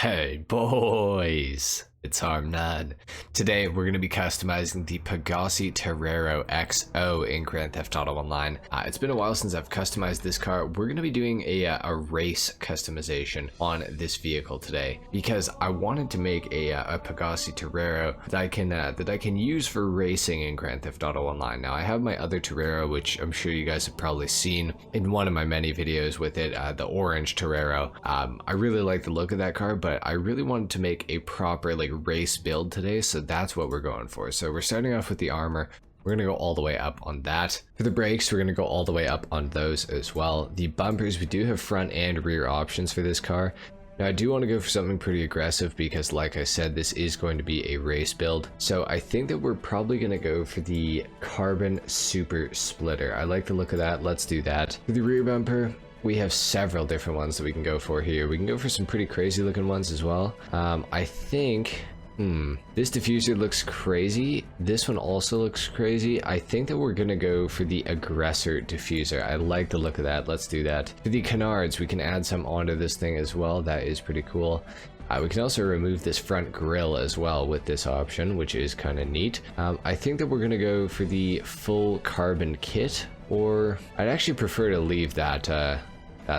Hey boys, it's HarmNone. Today we're going to be customizing the Pegassi Torero XO in Grand Theft Auto Online. It's been a while since I've customized this car. We're going to be doing a race customization on this vehicle today because I wanted to make a Pegassi Torero that I can use for racing in Grand Theft Auto Online. Now I have my other Torero, which I'm sure you guys have probably seen in one of my many videos with it, the orange Torero. I really like the look of that car, but I really wanted to make a proper race build today, so that's what we're going for. So we're starting off with the armor. We're going to go all the way up on that. For the brakes, we're going to go all the way up on those as well. The bumpers, we do have front and rear options for this car. Now I do want to go for something pretty aggressive because, like I said, this is going to be a race build. So I think that we're probably going to go for the carbon super splitter. I like the look of that. Let's do that. For the rear bumper, we have several different ones that we can go for here. We can go for some pretty crazy looking ones as well. I think this diffuser looks crazy. This one also looks crazy. I think that we're gonna go for the aggressor diffuser. I like the look of that. Let's do that. For the canards, we can add some onto this thing as well. That is pretty cool. We can also remove this front grille as well with this option, which is kind of neat. I think that we're gonna go for the full carbon kit, or I'd actually prefer to leave that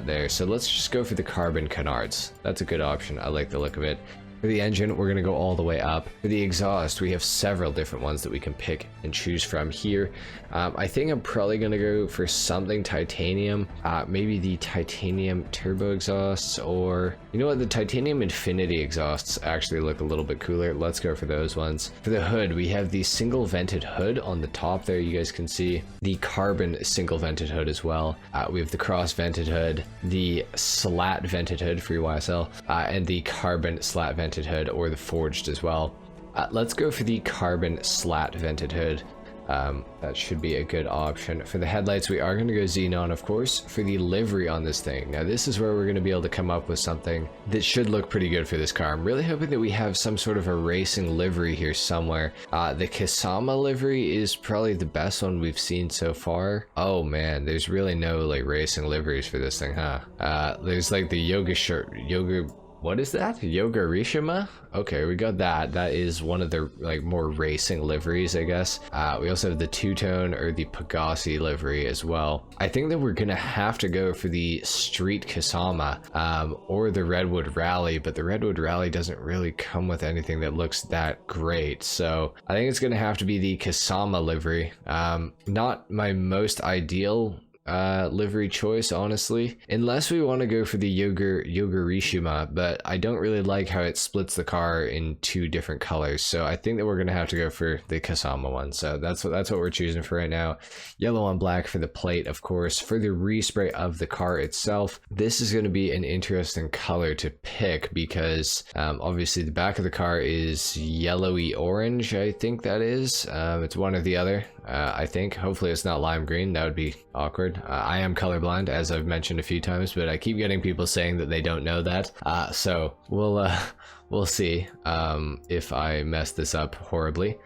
there. So let's just go for the carbon canards. That's a good option. I like the look of it. For the engine, we're going to go all the way up. For the exhaust, we have several different ones that we can pick and choose from here. I think I'm probably going to go for something titanium, maybe the titanium turbo exhausts, or you know what, the titanium infinity exhausts actually look a little bit cooler. Let's go for those ones. For the hood, we have the single vented hood on the top there. You guys can see the carbon single vented hood as well. We have the cross vented hood, the slat vented hood for your YSL, and the carbon slat vented hood, or the forged as well. Let's go for the carbon slat vented hood. That should be a good option. For the headlights, we are going to go xenon, of course. For the livery on this thing, now this is where we're going to be able to come up with something that should look pretty good for this car. I'm really hoping that we have some sort of a racing livery here somewhere. The Kasama livery is probably the best one we've seen so far. Oh man, there's really no racing liveries for this thing, huh? There's the yoga shirt, what is that? Yoga Rishima? Okay, we got that. That is one of the more racing liveries, I guess. We also have the two-tone or the Pegassi livery as well. I think that we're gonna have to go for the Street Kasama or the Redwood Rally, but the Redwood Rally doesn't really come with anything that looks that great. So I think it's gonna have to be the Kasama livery. Not my most ideal livery choice, honestly, unless we want to go for the Yogarishima, but I don't really like how it splits the car in two different colors, so I think that we're gonna have to go for the Kasama one. So that's what we're choosing for right now. Yellow on black for the plate, of course. For the respray of the car itself, this is going to be an interesting color to pick because obviously the back of the car is yellowy orange. I think that is it's one or the other. I think hopefully it's not lime green. That would be awkward. I am colorblind, as I've mentioned a few times, but I keep getting people saying that they don't know that. So we'll see if I mess this up horribly.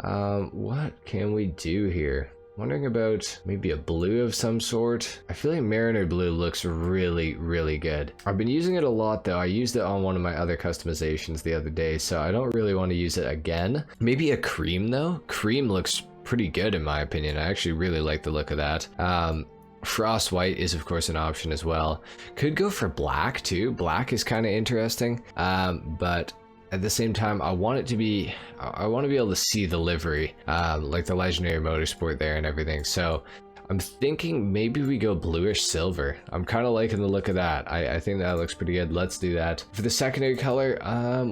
What can we do here? Wondering about maybe a blue of some sort. I feel like Mariner Blue looks really, really good. I've been using it a lot though. I used it on one of my other customizations the other day, so I don't really want to use it again. Maybe a cream though? Cream looks pretty good in my opinion. I actually really like the look of that. Frost white is of course an option as well. Could go for black too. Black is kind of interesting, but at the same time I want to be able to see the livery, like the legendary motorsport there and everything. So I'm thinking maybe we go bluish silver. I'm kind of liking the look of that. I think that looks pretty good. Let's do that. For the secondary color,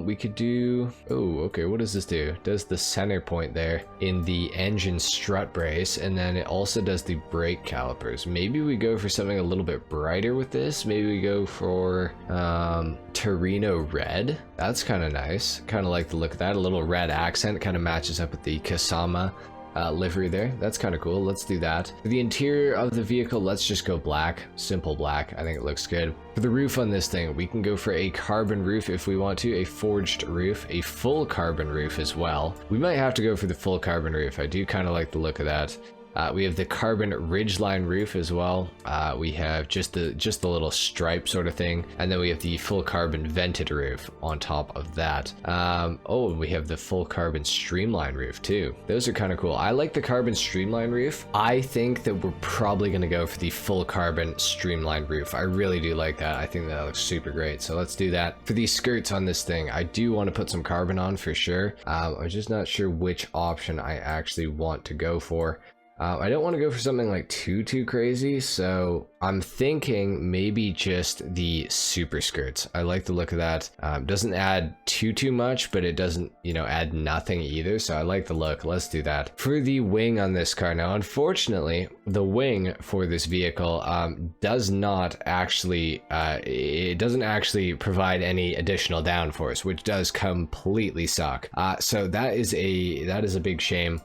we could do, oh, okay, what does this do? It does the center point there in the engine strut brace, and then it also does the brake calipers. Maybe we go for something a little bit brighter with this. Maybe we go for Torino red. That's kind of nice. Kind of like the look of that. A little red accent kind of matches up with the Kasama livery there. That's kind of cool. Let's do that. For the interior of the vehicle, let's just go black. Simple black. I think it looks good. For the roof on this thing, we can go for a carbon roof if we want to, a forged roof, a full carbon roof as well. We might have to go for the full carbon roof. I do kind of like the look of that. We have the carbon ridgeline roof as well. We have just the little stripe sort of thing, and then we have the full carbon vented roof on top of that. Oh, we have the full carbon streamline roof too. Those are kind of cool. I like the carbon streamline roof. I think that we're probably going to go for the full carbon streamline roof. I really do like that. I think that looks super great. So let's do that. For these skirts on this thing, I do want to put some carbon on for sure. I'm just not sure which option I actually want to go for. I don't want to go for something like too crazy, so I'm thinking maybe just the super skirts. I like the look of that. Doesn't add too much, but it doesn't, you know, add nothing either, so I like the look. Let's do that. For the wing on this car, now unfortunately the wing for this vehicle does not actually it doesn't actually provide any additional downforce, which does completely suck. So that is a big shame,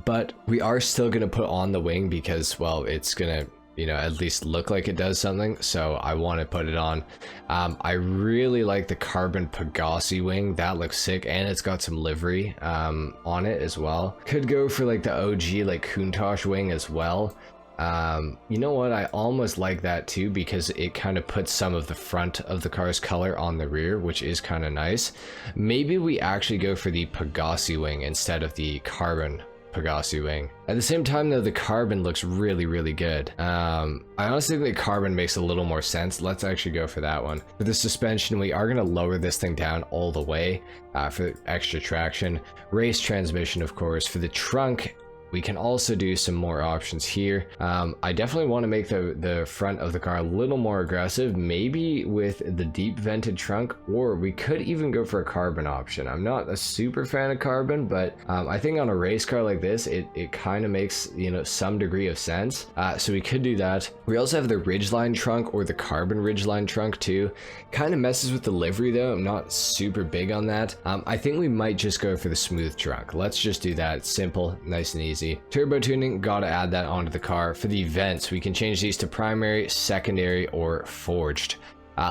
but we are still gonna put on the wing because, well, it's gonna, you know, at least look like it does something, so I want to put it on. I really like the carbon Pegassi wing. That looks sick, and it's got some livery on it as well. Could go for like the OG like Countach wing as well. You know what, I almost like that too, because it kind of puts some of the front of the car's color on the rear, which is kind of nice. Maybe we actually go for the Pegassi wing instead of the carbon Pegassi wing. At the same time though, the carbon looks really good. I honestly think the carbon makes a little more sense. Let's actually go for that one. For the suspension, we are going to lower this thing down all the way for extra traction. Race transmission, of course. For the trunk, we can also do some more options here. I definitely want to make the front of the car a little more aggressive, maybe with the deep vented trunk, or we could even go for a carbon option. I'm not a super fan of carbon, but I think on a race car like this, it kind of makes, you know, some degree of sense. So we could do that. We also have the ridgeline trunk or the carbon ridgeline trunk too. Kind of messes with the livery though. I'm not super big on that. I think we might just go for the smooth trunk. Let's just do that. It's simple, nice and easy. Turbo tuning, gotta add that onto the car. For the vents, we can change these to primary, secondary, or forged.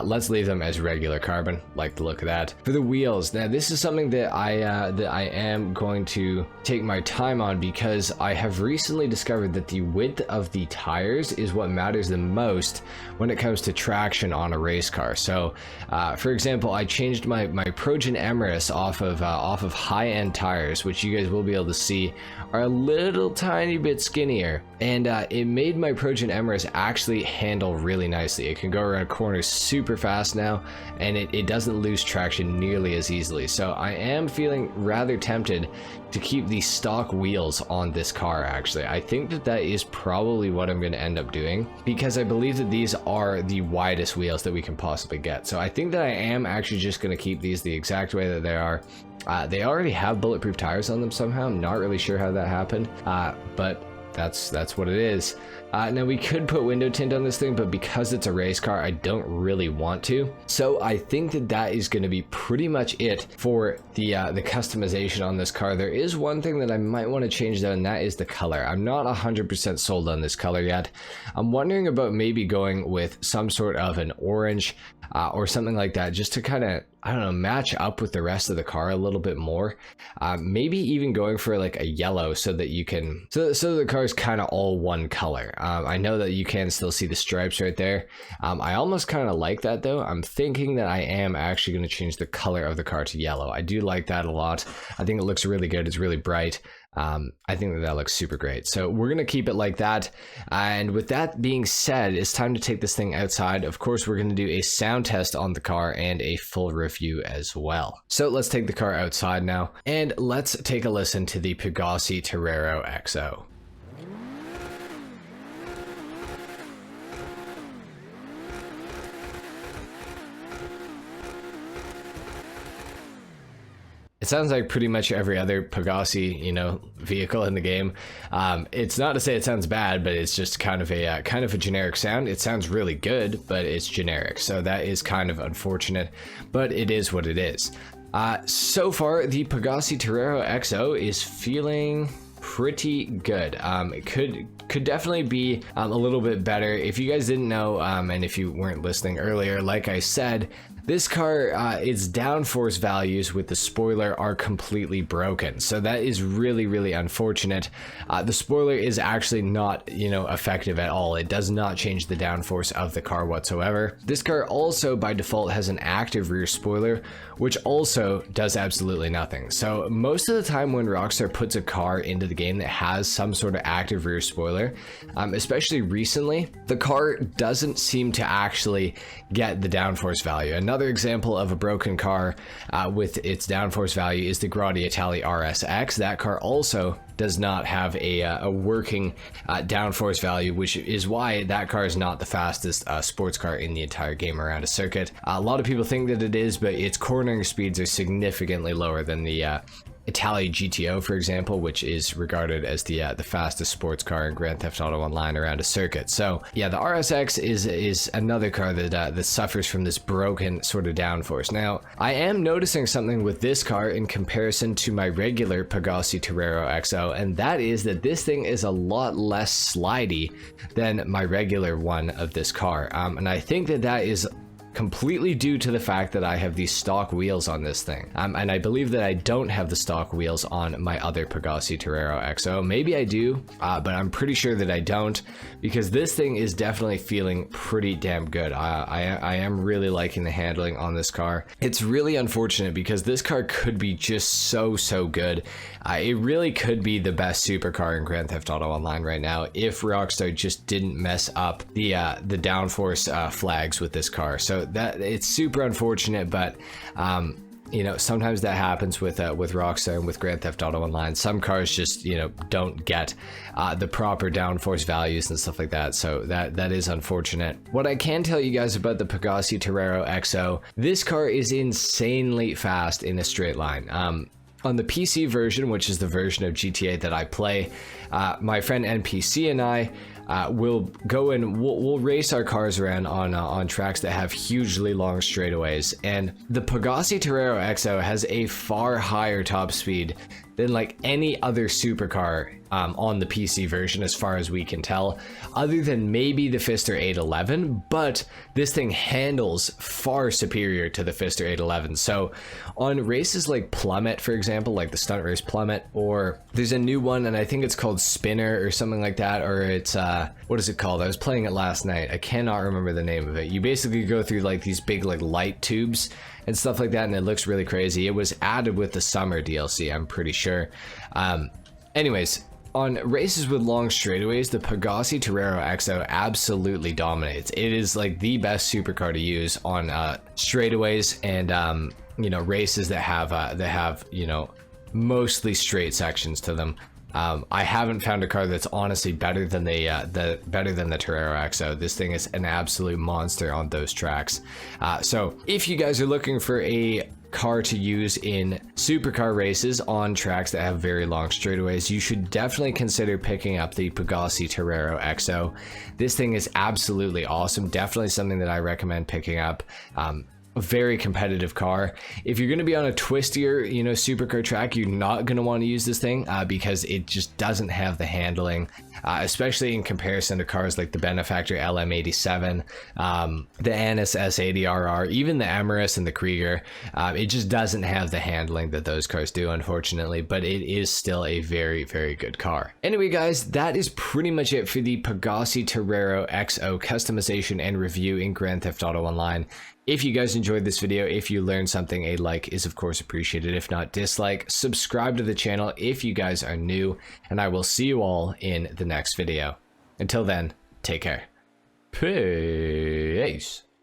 Let's leave them as regular carbon. Like the look of that. For the wheels, now this is something that I am going to take my time on, because I have recently discovered that the width of the tires is what matters the most when it comes to traction on a race car. So for example, I changed my Progen Emirates off of high-end tires, which you guys will be able to see are a little tiny bit skinnier, and it made my Progen Emirates actually handle really nicely. It can go around corners super fast now, and it doesn't lose traction nearly as easily. So I am feeling rather tempted to keep the stock wheels on this car. Actually, I think that is probably what I'm going to end up doing, because I believe that these are the widest wheels that we can possibly get. So I think that I am actually just going to keep these the exact way that they are. They already have bulletproof tires on them somehow. I'm not really sure how that happened, but that's what it is. Now we could put window tint on this thing, but because it's a race car, I don't really want to. So I think that is going to be pretty much it for the customization on this car. There is one thing that I might want to change though, and that is the color. I'm not 100% sold on this color yet. I'm wondering about maybe going with some sort of an orange or something like that, just to kind of, I don't know, match up with the rest of the car a little bit more. Maybe even going for like a yellow, so that you can, so the car is kind of all one color. I know that you can still see the stripes right there. I almost kind of like that though. I'm thinking that I am actually going to change the color of the car to yellow. I do like that a lot. I think it looks really good. It's really bright. I think that looks super great. So we're going to keep it like that. And with that being said, it's time to take this thing outside. Of course, we're going to do a sound test on the car and a full review as well. So let's take the car outside now, and let's take a listen to the Pegassi Torero XO. It sounds like pretty much every other Pegassi, you know, vehicle in the game. It's not to say it sounds bad, but it's just kind of a generic sound. It sounds really good, but it's generic, so that is kind of unfortunate, but it is what it is. So far, the Pegassi Torero XO is feeling pretty good. It could definitely be a little bit better. If you guys didn't know, and if you weren't listening earlier, like I said, this car, its downforce values with the spoiler are completely broken. So that is really, really unfortunate. The spoiler is actually not, you know, effective at all. It does not change the downforce of the car whatsoever. This car also by default has an active rear spoiler, which also does absolutely nothing. So most of the time when Rockstar puts a car into the game that has some sort of active rear spoiler, especially recently, the car doesn't seem to actually get the downforce value. Another example of a broken car with its downforce value is the Grotti Italy RSX. That car also does not have a working downforce value, which is why that car is not the fastest sports car in the entire game around a circuit. A lot of people think that it is, but its cornering speeds are significantly lower than the Italy GTO, for example, which is regarded as the fastest sports car in Grand Theft Auto Online around a circuit. So yeah, the RSX is another car that suffers from this broken sort of downforce. Now, I am noticing something with this car in comparison to my regular Pegassi Torero XO, and that is that this thing is a lot less slidey than my regular one of this car. And I think that is completely due to the fact that I have these stock wheels on this thing. And I believe that I don't have the stock wheels on my other Pegassi Torero XO. Maybe I do, but I'm pretty sure that I don't, because this thing is definitely feeling pretty damn good. I am really liking the handling on this car. It's really unfortunate because this car could be just so good. It really could be the best supercar in Grand Theft Auto Online right now if Rockstar just didn't mess up the downforce flags with this car. So that it's super unfortunate, but you know, sometimes that happens with Rockstar and with Grand Theft Auto Online. Some cars just, you know, don't get the proper downforce values and stuff like that. So that is unfortunate. What I can tell you guys about the Pegassi Torero XO, this car is insanely fast in a straight line. On the PC version, which is the version of GTA that I play, my friend NPC and I will go and we'll race our cars around on tracks that have hugely long straightaways, and the Pegassi Torero XO has a far higher top speed than like any other supercar on the PC version, as far as we can tell, other than maybe the Pfister 811, but this thing handles far superior to the Pfister 811. So on races like Plummet, for example, like the stunt race Plummet, or there's a new one and I think it's called Spinner or something like that, or it's what is it called? I was playing it last night. I cannot remember the name of it. You basically go through like these big like light tubes and stuff like that, and it looks really crazy. It was added with the summer DLC, I'm pretty sure. Anyways, on races with long straightaways, the Pegassi Torero XO absolutely dominates. It is like the best supercar to use on straightaways and you know, races that have you know, mostly straight sections to them. I haven't found a car that's honestly better than the Torero XO. This thing is an absolute monster on those tracks. So if you guys are looking for a car to use in supercar races on tracks that have very long straightaways, you should definitely consider picking up the Pegassi Torero XO. This thing is absolutely awesome. Definitely something that I recommend picking up. A very competitive car. If you're going to be on a twistier, you know, supercar track, you're not going to want to use this thing because it just doesn't have the handling, especially in comparison to cars like the Benefactor LM87, the Annis S80RR, even the Emirates and the Krieger. It just doesn't have the handling that those cars do, unfortunately, but it is still a very good car. Anyway, guys, that is pretty much it for the Pegassi Torero XO customization and review in Grand Theft Auto Online. If you guys enjoyed this video, if you learned something, a like is of course appreciated. If not, dislike. Subscribe to the channel if you guys are new, and I will see you all in the next video. Until then, take care. Peace.